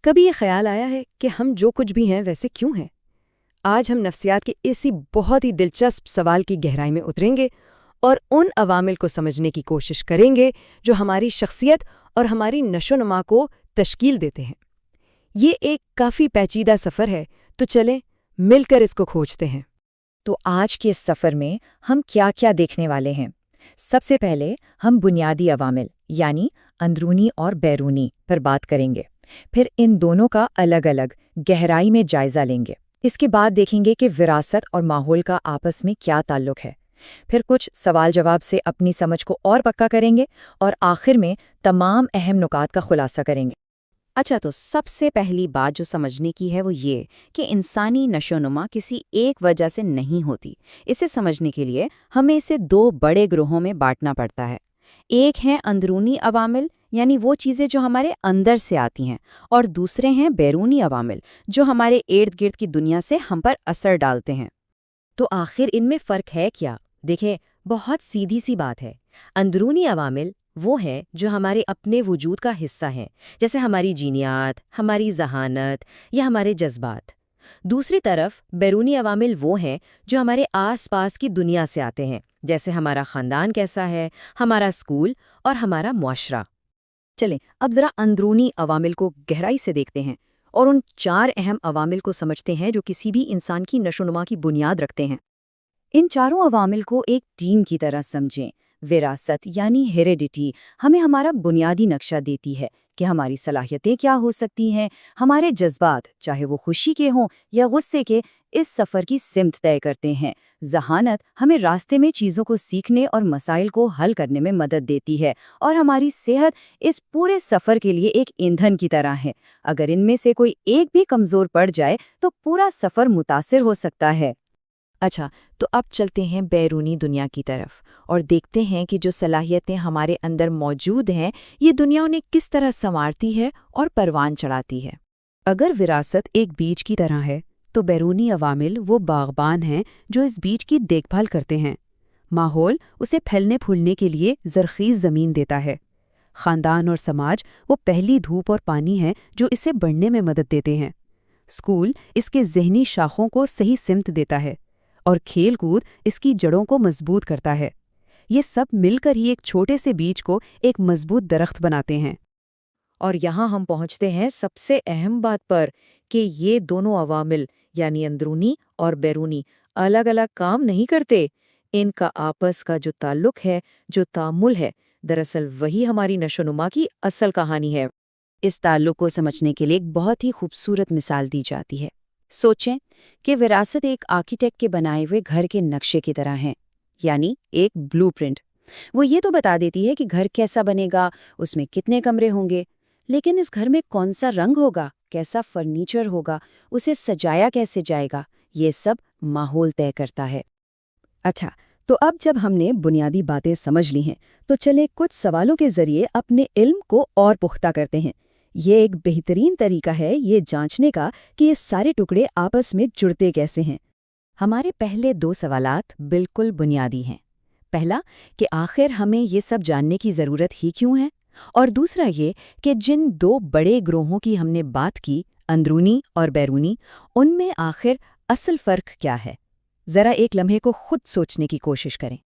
کبھی یہ خیال آیا ہے کہ ہم جو کچھ بھی ہیں ویسے کیوں ہیں؟ آج ہم نفسیات کے اسی بہت ہی دلچسپ سوال کی گہرائی میں اتریں گے اور ان عوامل کو سمجھنے کی کوشش کریں گے جو ہماری شخصیت اور ہماری نشو و نما کو تشکیل دیتے ہیں۔ یہ ایک کافی پیچیدہ سفر ہے، تو چلیں مل کر اس کو کھوجتے ہیں۔ تو آج کے اس سفر میں ہم کیا کیا دیکھنے والے ہیں؟ سب سے پہلے ہم بنیادی عوامل یعنی اندرونی اور بیرونی پر بات کریں گے، پھر ان دونوں کا الگ الگ گہرائی میں جائزہ لیں گے۔ اس کے بعد دیکھیں گے کہ وراثت اور ماحول کا آپس میں کیا تعلق ہے، پھر کچھ سوال جواب سے اپنی سمجھ کو اور پکا کریں گے، اور آخر میں تمام اہم نکات کا خلاصہ کریں گے۔ اچھا، تو سب سے پہلی بات جو سمجھنے کی ہے وہ یہ کہ انسانی نشوونما کسی ایک وجہ سے نہیں ہوتی۔ اسے سمجھنے کے لیے ہمیں اسے دو بڑے گروہوں میں بانٹنا پڑتا ہے۔ ایک ہیں اندرونی عوامل، یعنی وہ چیزیں جو ہمارے اندر سے آتی ہیں، اور دوسرے ہیں بیرونی عوامل جو ہمارے ارد گرد کی دنیا سے ہم پر اثر ڈالتے ہیں۔ تو آخر ان میں فرق ہے کیا؟ دیکھیں، بہت سیدھی سی بات ہے۔ اندرونی عوامل وہ ہیں جو ہمارے اپنے وجود کا حصہ ہیں، جیسے ہماری جینیات، ہماری ذہانت یا ہمارے جذبات۔ دوسری طرف بیرونی عوامل وہ ہیں جو ہمارے آس پاس کی دنیا سے آتے ہیں، جیسے ہمارا خاندان کیسا ہے، ہمارا اسکول اور ہمارا معاشرہ۔ چلیں اب ذرا اندرونی عوامل کو گہرائی سے دیکھتے ہیں اور ان 4 اہم عوامل کو سمجھتے ہیں جو کسی بھی انسان کی نشوونما کی بنیاد رکھتے ہیں۔ ان چاروں عوامل کو ایک ٹیم کی طرح سمجھیں۔ وراثت یعنی ہیریڈیٹی ہمیں ہمارا بنیادی نقشہ دیتی ہے کہ ہماری صلاحیتیں کیا ہو سکتی ہیں۔ ہمارے جذبات، چاہے وہ خوشی کے ہوں یا غصے کے، اس سفر کی سمت طے کرتے ہیں۔ ذہانت ہمیں راستے میں چیزوں کو سیکھنے اور مسائل کو حل کرنے میں مدد دیتی ہے، اور ہماری صحت اس پورے سفر کے لیے ایک ایندھن کی طرح ہے۔ اگر ان میں سے کوئی ایک بھی کمزور پڑ جائے تو پورا سفر متاثر ہو سکتا ہے۔ اچھا، تو اب چلتے ہیں بیرونی دنیا کی طرف اور دیکھتے ہیں کہ جو صلاحیتیں ہمارے اندر موجود ہیں، یہ دنیا انہیں کس طرح سنوارتی ہے اور پروان چڑھاتی ہے۔ اگر وراثت ایک بیج کی طرح ہے تو بیرونی عوامل وہ باغبان ہیں جو اس بیج کی دیکھ بھال کرتے ہیں۔ ماحول اسے پھیلنے پھولنے کے لیے زرخیز زمین دیتا ہے۔ خاندان اور سماج وہ پہلی دھوپ اور پانی ہے جو اسے بڑھنے میں مدد دیتے ہیں۔ اسکول اس کے ذہنی شاخوں کو صحیح سمت دیتا ہے، اور کھیل کود اس کی جڑوں کو مضبوط کرتا ہے۔ یہ سب مل کر ہی ایک چھوٹے سے بیج کو ایک مضبوط درخت بناتے ہیں۔ اور یہاں ہم پہنچتے ہیں سب سے اہم بات پر کہ یہ دونوں عوامل یعنی اندرونی اور بیرونی الگ الگ کام نہیں کرتے۔ ان کا آپس کا جو تعلق ہے، جو تعامل ہے، دراصل وہی ہماری نشوونما کی اصل کہانی ہے۔ اس تعلق کو سمجھنے کے لیے ایک بہت ہی خوبصورت مثال دی جاتی ہے۔ سوچیں کہ وراثت ایک آرکیٹیکٹ کے بنائے ہوئے گھر کے نقشے کی طرح ہے، یعنی ایک بلو پرنٹ۔ وہ یہ تو بتا دیتی ہے کہ گھر کیسا بنے گا، اس میں کتنے کمرے ہوں گے، لیکن اس گھر میں کون سا رنگ ہوگا، کیسا فرنیچر ہوگا، اسے سجایا کیسے جائے گا، یہ سب ماحول طے کرتا ہے۔ اچھا، تو اب جب ہم نے بنیادی باتیں سمجھ لی ہیں تو چلیں کچھ سوالوں کے ذریعے اپنے علم کو اور پختہ کرتے ہیں۔ یہ ایک بہترین طریقہ ہے یہ جانچنے کا کہ یہ سارے ٹکڑے آپس میں جڑتے کیسے ہیں۔ ہمارے پہلے 2 سوالات بالکل بنیادی ہیں۔ پہلا کہ آخر ہمیں یہ سب جاننے کی ضرورت ہی کیوں ہے، اور دوسرا یہ کہ جن 2 بڑے گروہوں کی ہم نے بات کی، اندرونی اور بیرونی، ان میں آخر اصل فرق کیا ہے۔ ذرا ایک لمحے کو خود سوچنے کی کوشش کریں۔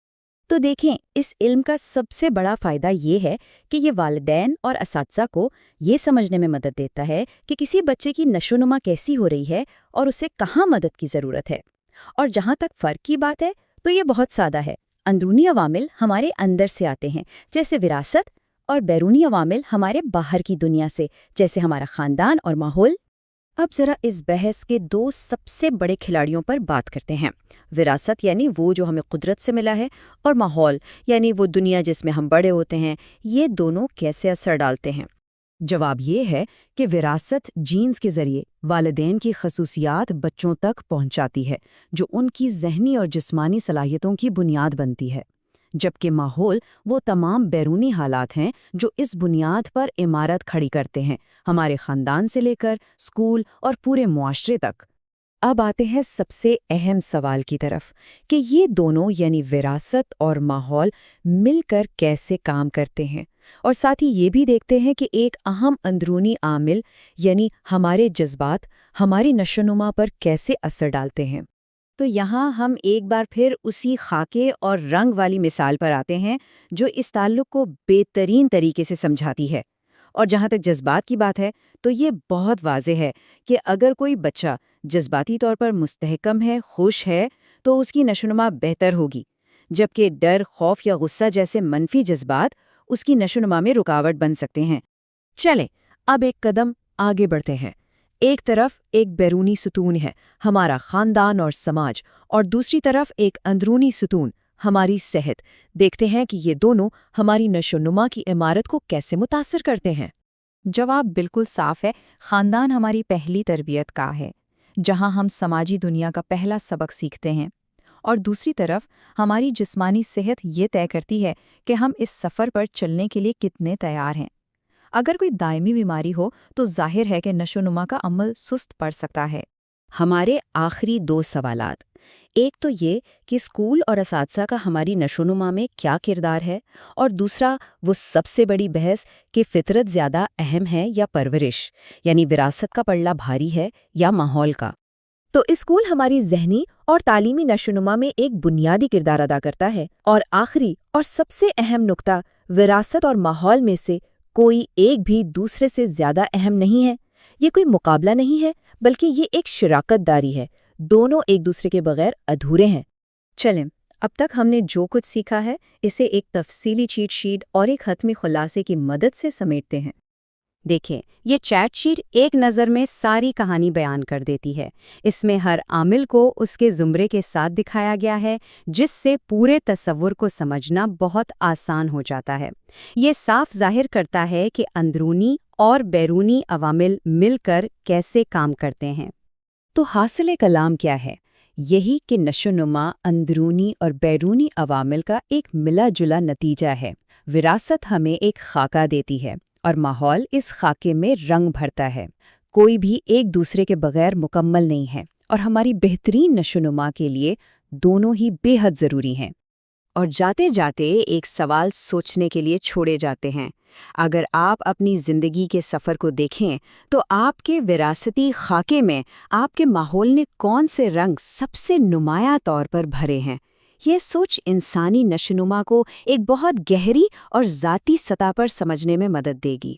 تو دیکھیں، اس علم کا سب سے بڑا فائدہ یہ ہے کہ یہ والدین اور اساتذہ کو یہ سمجھنے میں مدد دیتا ہے کہ کسی بچے کی نشوونما کیسی ہو رہی ہے اور اسے کہاں مدد کی ضرورت ہے۔ اور جہاں تک فرق کی بات ہے تو یہ بہت سادہ ہے۔ اندرونی عوامل ہمارے اندر سے آتے ہیں، جیسے وراثت، اور بیرونی عوامل ہمارے باہر کی دنیا سے، جیسے ہمارا خاندان اور ماحول۔ اب ذرا اس بحث کے 2 سب سے بڑے کھلاڑیوں پر بات کرتے ہیں۔ وراثت یعنی وہ جو ہمیں قدرت سے ملا ہے، اور ماحول یعنی وہ دنیا جس میں ہم بڑے ہوتے ہیں۔ یہ دونوں کیسے اثر ڈالتے ہیں؟ جواب یہ ہے کہ وراثت جینز کے ذریعے والدین کی خصوصیات بچوں تک پہنچاتی ہے، جو ان کی ذہنی اور جسمانی صلاحیتوں کی بنیاد بنتی ہے، جبکہ ماحول وہ تمام بیرونی حالات ہیں جو اس بنیاد پر عمارت کھڑی کرتے ہیں، ہمارے خاندان سے لے کر اسکول اور پورے معاشرے تک۔ اب آتے ہیں سب سے اہم سوال کی طرف کہ یہ دونوں یعنی وراثت اور ماحول مل کر کیسے کام کرتے ہیں، اور ساتھ ہی یہ بھی دیکھتے ہیں کہ ایک اہم اندرونی عامل یعنی ہمارے جذبات ہماری نشوونما پر کیسے اثر ڈالتے ہیں۔ تو یہاں ہم ایک بار پھر اسی خاکے اور رنگ والی مثال پر آتے ہیں جو اس تعلق کو بہترین طریقے سے سمجھاتی ہے۔ اور جہاں تک جذبات کی بات ہے تو یہ بہت واضح ہے کہ اگر کوئی بچہ جذباتی طور پر مستحکم ہے، خوش ہے، تو اس کی نشوونما بہتر ہوگی، جبکہ ڈر، خوف یا غصہ جیسے منفی جذبات اس کی نشوونما میں رکاوٹ بن سکتے ہیں۔ چلیں اب ایک قدم آگے بڑھتے ہیں۔ ایک طرف ایک بیرونی ستون ہے، ہمارا خاندان اور سماج، اور دوسری طرف ایک اندرونی ستون، ہماری صحت۔ دیکھتے ہیں کہ یہ دونوں ہماری نشوونما کی عمارت کو کیسے متاثر کرتے ہیں۔ جواب بالکل صاف ہے، خاندان ہماری پہلی تربیت گاہ ہے، جہاں ہم سماجی دنیا کا پہلا سبق سیکھتے ہیں، اور دوسری طرف ہماری جسمانی صحت یہ طے کرتی ہے کہ ہم اس سفر پر چلنے کے لیے کتنے تیار ہیں۔ اگر کوئی دائمی بیماری ہو تو ظاہر ہے کہ نشوونما کا عمل سست پڑ سکتا ہے۔ ہمارے آخری 2 سوالات، ایک تو یہ کہ اسکول اور اساتذہ کا ہماری نشوونما میں کیا کردار ہے، اور دوسرا وہ سب سے بڑی بحث کہ فطرت زیادہ اہم ہے یا پرورش، یعنی وراثت کا پلڑا بھاری ہے یا ماحول کا۔ تو اسکول ہماری ذہنی اور تعلیمی نشوونما میں ایک بنیادی کردار ادا کرتا ہے، اور آخری اور سب سے اہم نقطہ، وراثت اور ماحول میں سے کوئی ایک بھی دوسرے سے زیادہ اہم نہیں ہے۔ یہ کوئی مقابلہ نہیں ہے، بلکہ یہ ایک شراکت داری ہے، دونوں ایک دوسرے کے بغیر ادھورے ہیں۔ چلیں اب تک ہم نے جو کچھ سیکھا ہے اسے ایک تفصیلی چیٹ شیٹ اور ایک حتمی خلاصے کی مدد سے سمیٹتے ہیں۔ دیکھیں، یہ چیٹ شیٹ ایک نظر میں ساری کہانی بیان کر دیتی ہے۔ اس میں ہر عامل کو اس کے زمرے کے ساتھ دکھایا گیا ہے، جس سے پورے تصور کو سمجھنا بہت آسان ہو جاتا ہے۔ یہ صاف ظاہر کرتا ہے کہ اندرونی اور بیرونی عوامل مل کر کیسے کام کرتے ہیں۔ تو حاصل کلام کیا ہے؟ یہی کہ نشوونما اندرونی اور بیرونی عوامل کا ایک ملا جلا نتیجہ ہے۔ وراثت ہمیں ایک خاکہ دیتی ہے اور ماحول اس خاکے میں رنگ بھرتا ہے۔ کوئی بھی ایک دوسرے کے بغیر مکمل نہیں ہے، اور ہماری بہترین نشوونما کے لیے دونوں ہی بے حد ضروری ہیں۔ اور جاتے جاتے ایک سوال سوچنے کے لیے چھوڑے جاتے ہیں۔ اگر آپ اپنی زندگی کے سفر کو دیکھیں تو آپ کے وراثتی خاکے میں آپ کے ماحول نے کون سے رنگ سب سے نمایاں طور پر بھرے ہیں؟ یہ سوچ انسانی نشوونما کو ایک بہت گہری اور ذاتی سطح پر سمجھنے میں مدد دے گی۔